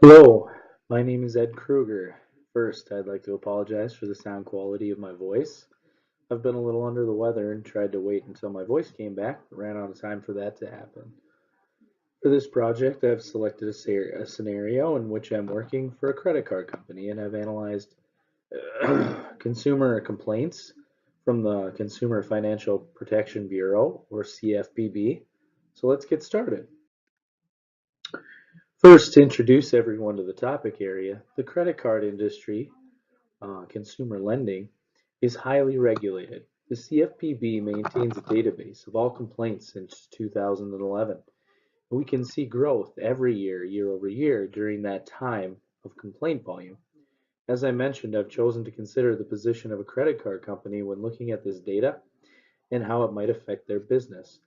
Hello, my name is Ed Kruger. First, I'd like to apologize for the sound quality of my voice. I've been a little under the weather and tried to wait until my voice came back, but ran out of time for that to happen. For this project, I've selected a scenario in which I'm working for a credit card company and I've analyzed consumer complaints from the Consumer Financial Protection Bureau, or CFPB. So let's get started. First, to introduce everyone to the topic area, the credit card industry, consumer lending, is highly regulated. The CFPB maintains a database of all complaints since 2011. We can see growth every year, year over year, during that time of complaint volume. As I mentioned, I've chosen to consider the position of a credit card company when looking at this data and how it might affect their business.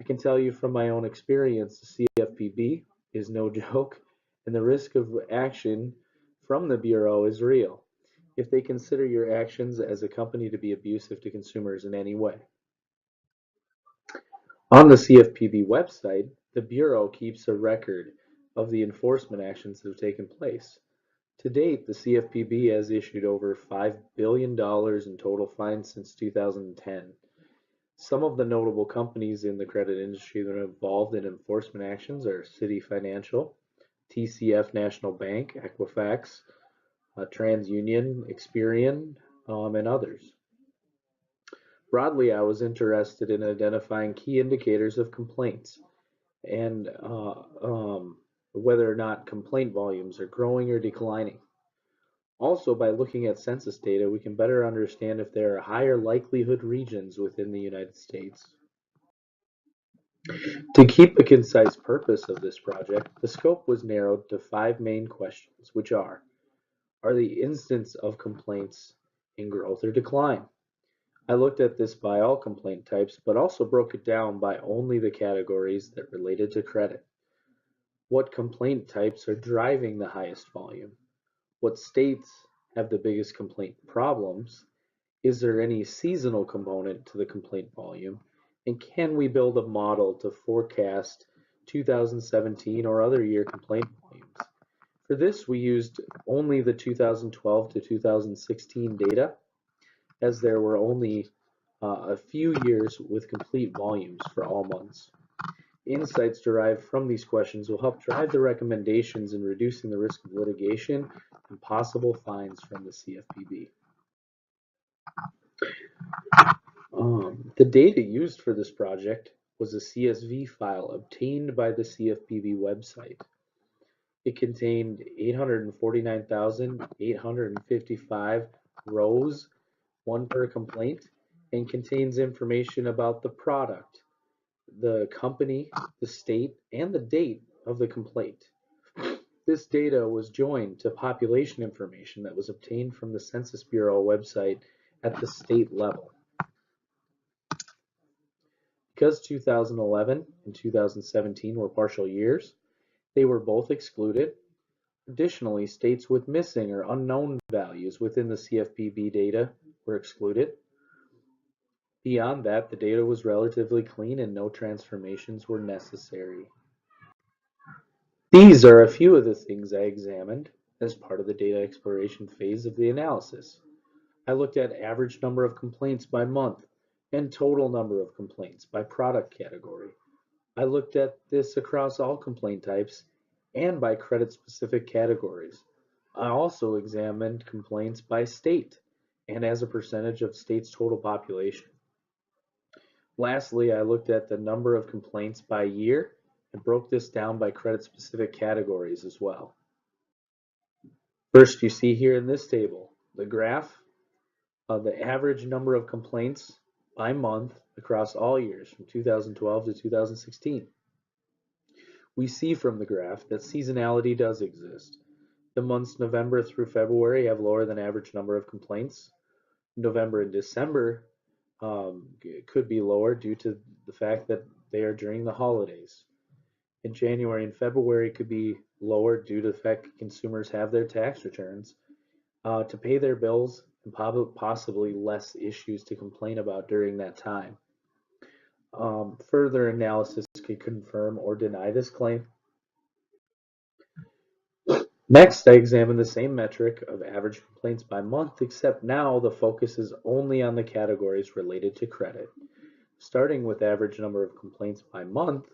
I can tell you from my own experience, the CFPB is no joke, and the risk of action from the Bureau is real if they consider your actions as a company to be abusive to consumers in any way. On the CFPB website, the Bureau keeps a record of the enforcement actions that have taken place. To date, the CFPB has issued over $5 billion in total fines since 2010. Some of the notable companies in the credit industry that are involved in enforcement actions are Citi Financial, TCF National Bank, Equifax, TransUnion, Experian, and others. Broadly, I was interested in identifying key indicators of complaints and whether or not complaint volumes are growing or declining. Also, by looking at census data, we can better understand if there are higher likelihood regions within the United States. To keep a concise purpose of this project, the scope was narrowed to five main questions, which are the instance of complaints in growth or decline? I looked at this by all complaint types, but also broke it down by only the categories that related to credit. What complaint types are driving the highest volume? What states have the biggest complaint problems? Is there any seasonal component to the complaint volume? And can we build a model to forecast 2017 or other year complaint volumes? For this, we used only the 2012 to 2016 data, as there were only a few years with complete volumes for all months. Insights derived from these questions will help drive the recommendations in reducing the risk of litigation and possible fines from the CFPB. The data used for this project was a CSV file obtained by the CFPB website. It contained 849,855 rows, one per complaint, and contains information about the product, the company, the state, and the date of the complaint. This data was joined to population information that was obtained from the Census Bureau website at the state level. Because 2011 and 2017 were partial years, they were both excluded. Additionally, states with missing or unknown values within the CFPB data were excluded. Beyond that, the data was relatively clean and no transformations were necessary. These are a few of the things I examined as part of the data exploration phase of the analysis. I looked at average number of complaints by month and total number of complaints by product category. I looked at this across all complaint types and by credit-specific categories. I also examined complaints by state and as a percentage of state's total population. Lastly, I looked at the number of complaints by year and broke this down by credit-specific categories as well. First, you see here in this table, the graph of the average number of complaints by month across all years from 2012 to 2016. We see from the graph that seasonality does exist. The months November through February have lower than average number of complaints. November and December could be lower due to the fact that they are during the holidays. In January and February could be lower due to the fact that consumers have their tax returns to pay their bills and possibly less issues to complain about during that time. Further analysis could confirm or deny this claim. Next, I examine the same metric of average complaints by month, except now the focus is only on the categories related to credit. Starting with average number of complaints by month,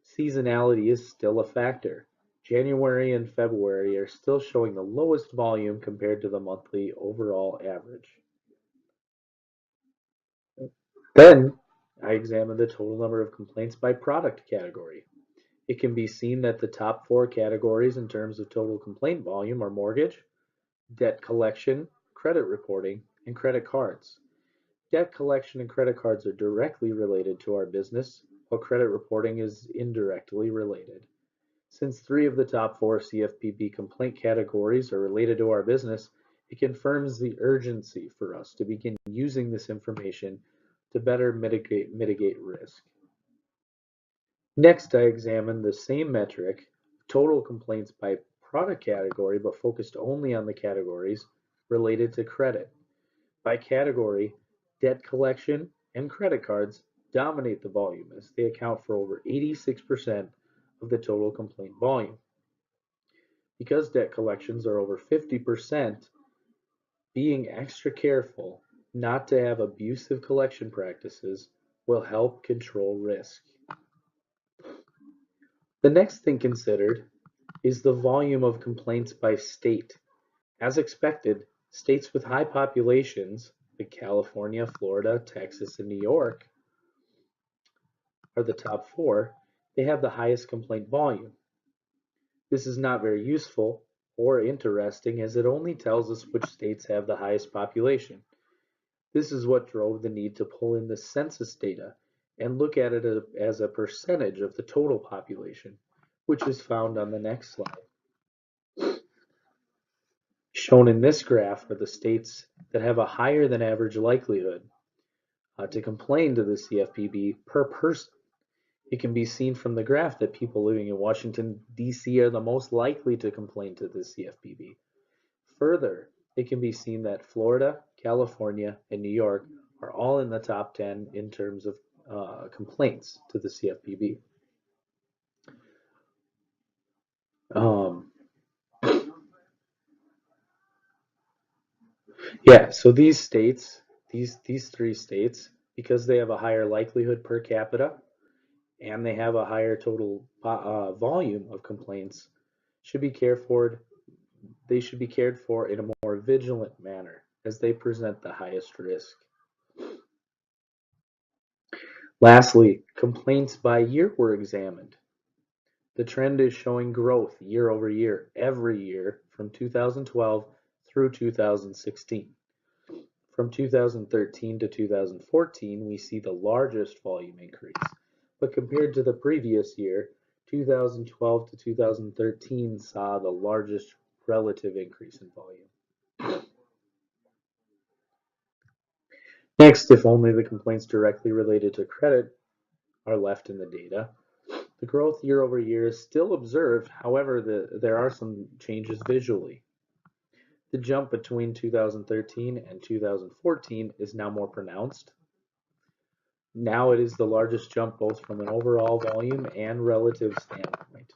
seasonality is still a factor. January and February are still showing the lowest volume compared to the monthly overall average. Then, I examine the total number of complaints by product category. It can be seen that the top four categories in terms of total complaint volume are mortgage, debt collection, credit reporting, and credit cards. Debt collection and credit cards are directly related to our business, while credit reporting is indirectly related. Since three of the top four CFPB complaint categories are related to our business, it confirms the urgency for us to begin using this information to better mitigate risk. Next, I examine the same metric, total complaints by product category, but focused only on the categories related to credit. By category, debt collection and credit cards dominate the volume as they account for over 86% of the total complaint volume. Because debt collections are over 50%, being extra careful not to have abusive collection practices will help control risk. The next thing considered is the volume of complaints by state. As expected, states with high populations like California, Florida, Texas, and New York are the top four. They have the highest complaint volume. This is not very useful or interesting as it only tells us which states have the highest population. This is what drove the need to pull in the census data and look at it as a percentage of the total population, which is found on the next slide. Shown in this graph are the states that have a higher than average likelihood to complain to the CFPB per person. It can be seen from the graph that people living in Washington, D.C. are the most likely to complain to the CFPB. Further, it can be seen that Florida, California, and New York are all in the top 10 in terms of complaints to the CFPB. Um, yeah, so these states, these three states, because they have a higher likelihood per capita and they have a higher total volume of complaints, should be cared for. They should be cared for in a more vigilant manner as they present the highest risk. Lastly, complaints by year were examined. The trend is showing growth year over year, every year from 2012 through 2016. From 2013 to 2014, we see the largest volume increase, but compared to the previous year, 2012 to 2013 saw the largest relative increase in volume. Next, if only the complaints directly related to credit are left in the data, the growth year over year is still observed. However, there are some changes visually. The jump between 2013 and 2014 is now more pronounced. Now it is the largest jump both from an overall volume and relative standpoint.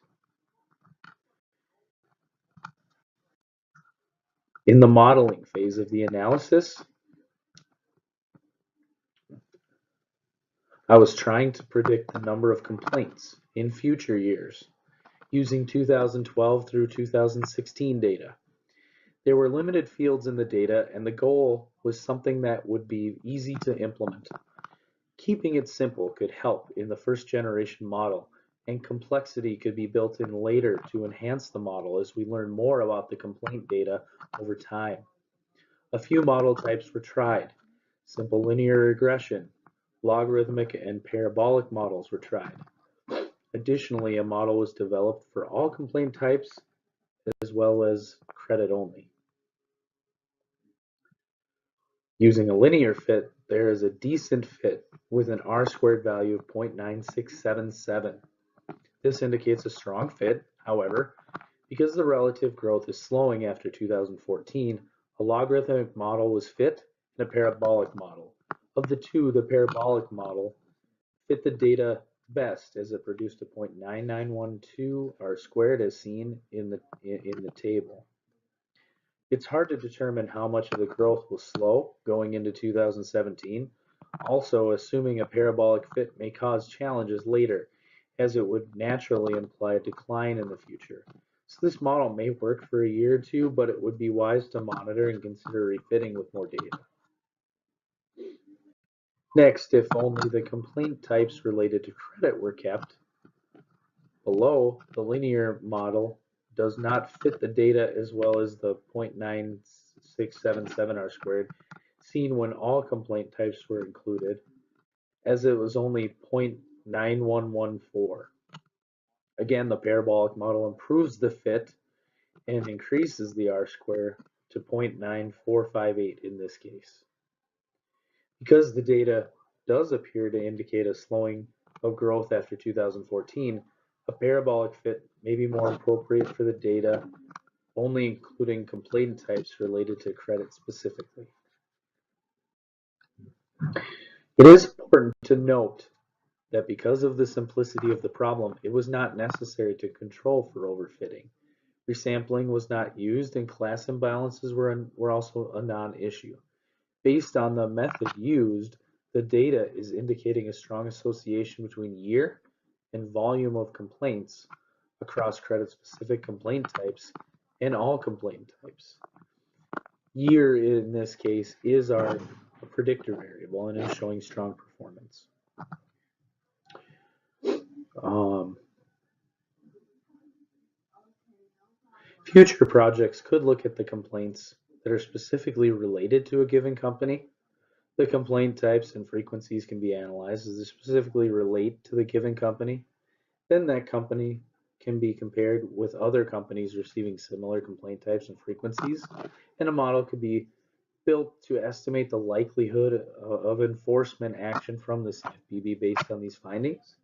In the modeling phase of the analysis, I was trying to predict the number of complaints in future years using 2012 through 2016 data. There were limited fields in the data, and the goal was something that would be easy to implement. Keeping it simple could help in the first generation model, and complexity could be built in later to enhance the model as we learn more about the complaint data over time. A few model types were tried. Simple linear regression, logarithmic, and parabolic models were tried. Additionally, a model was developed for all complaint types as well as credit only. Using a linear fit, there is a decent fit with an R-squared value of 0.9677. This indicates a strong fit. However, because the relative growth is slowing after 2014, a logarithmic model was fit and a parabolic model. Of the two, the parabolic model fit the data best as it produced a 0.9912 R squared as seen in the table. It's hard to determine how much of the growth will slow going into 2017. Also, assuming a parabolic fit may cause challenges later, as it would naturally imply a decline in the future. So this model may work for a year or two, but it would be wise to monitor and consider refitting with more data. Next, if only the complaint types related to credit were kept, below, the linear model does not fit the data as well as the 0.9677 R squared seen when all complaint types were included, as it was only 0.9114. Again, the parabolic model improves the fit and increases the R square to 0.9458 in this case. Because the data does appear to indicate a slowing of growth after 2014, a parabolic fit may be more appropriate for the data, only including complaint types related to credit specifically. It is important to note that because of the simplicity of the problem, it was not necessary to control for overfitting. Resampling was not used, and class imbalances were also a non-issue. Based on the method used, the data is indicating a strong association between year and volume of complaints across credit-specific complaint types and all complaint types. Year, in this case, is our predictor variable and is showing strong performance. Future projects could look at the complaints that are specifically related to a given company. The complaint types and frequencies can be analyzed as they specifically relate to the given company. Then that company can be compared with other companies receiving similar complaint types and frequencies, and a model could be built to estimate the likelihood of enforcement action from the CFPB based on these findings.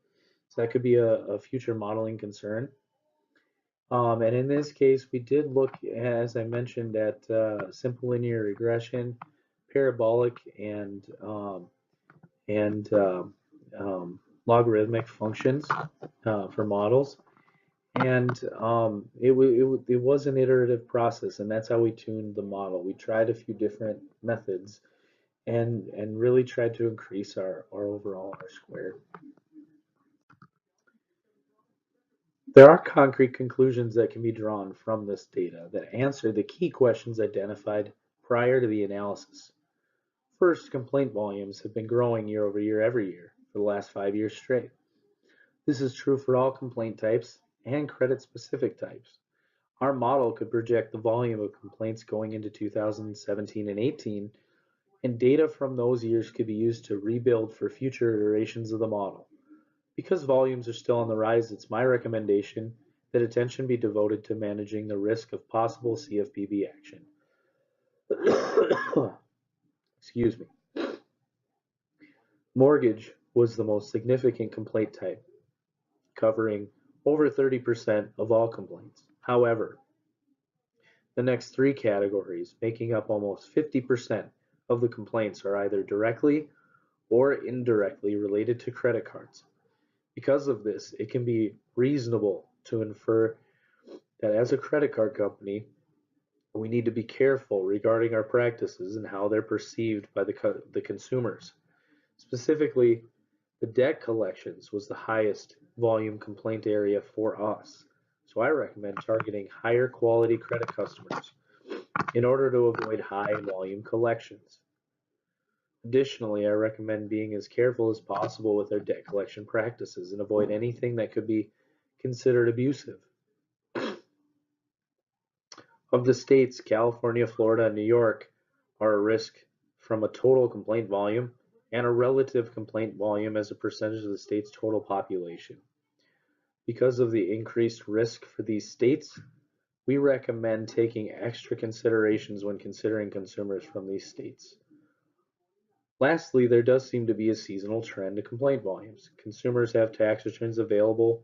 So that could be a future modeling concern. And in this case, we did look, as I mentioned, at simple linear regression, parabolic, and logarithmic functions for models. And it was an iterative process, and that's how we tuned the model. We tried a few different methods and really tried to increase our overall R squared. There are concrete conclusions that can be drawn from this data that answer the key questions identified prior to the analysis. First, complaint volumes have been growing year over year every year for the last 5 years straight. This is true for all complaint types and credit-specific types. Our model could project the volume of complaints going into 2017 and 18, and data from those years could be used to rebuild for future iterations of the model. Because volumes are still on the rise, it's my recommendation that attention be devoted to managing the risk of possible CFPB action. Excuse me. Mortgage was the most significant complaint type, covering over 30% of all complaints. However, the next three categories, making up almost 50% of the complaints, are either directly or indirectly related to credit cards. Because of this, it can be reasonable to infer that as a credit card company, we need to be careful regarding our practices and how they're perceived by the consumers. Specifically, the debt collections was the highest volume complaint area for us. So I recommend targeting higher quality credit customers in order to avoid high volume collections. Additionally, I recommend being as careful as possible with our debt collection practices and avoid anything that could be considered abusive. Of the states, California, Florida, and New York are a risk from a total complaint volume and a relative complaint volume as a percentage of the state's total population. Because of the increased risk for these states, we recommend taking extra considerations when considering consumers from these states. Lastly, there does seem to be a seasonal trend to complaint volumes. Consumers have tax returns available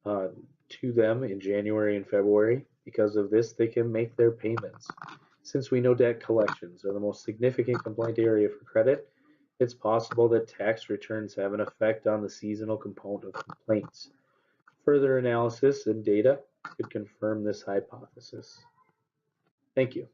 to them in January and February. Because of this, they can make their payments. Since we know debt collections are the most significant complaint area for credit, It's possible that tax returns have an effect on the seasonal component of complaints. Further analysis and data could confirm this hypothesis. Thank you.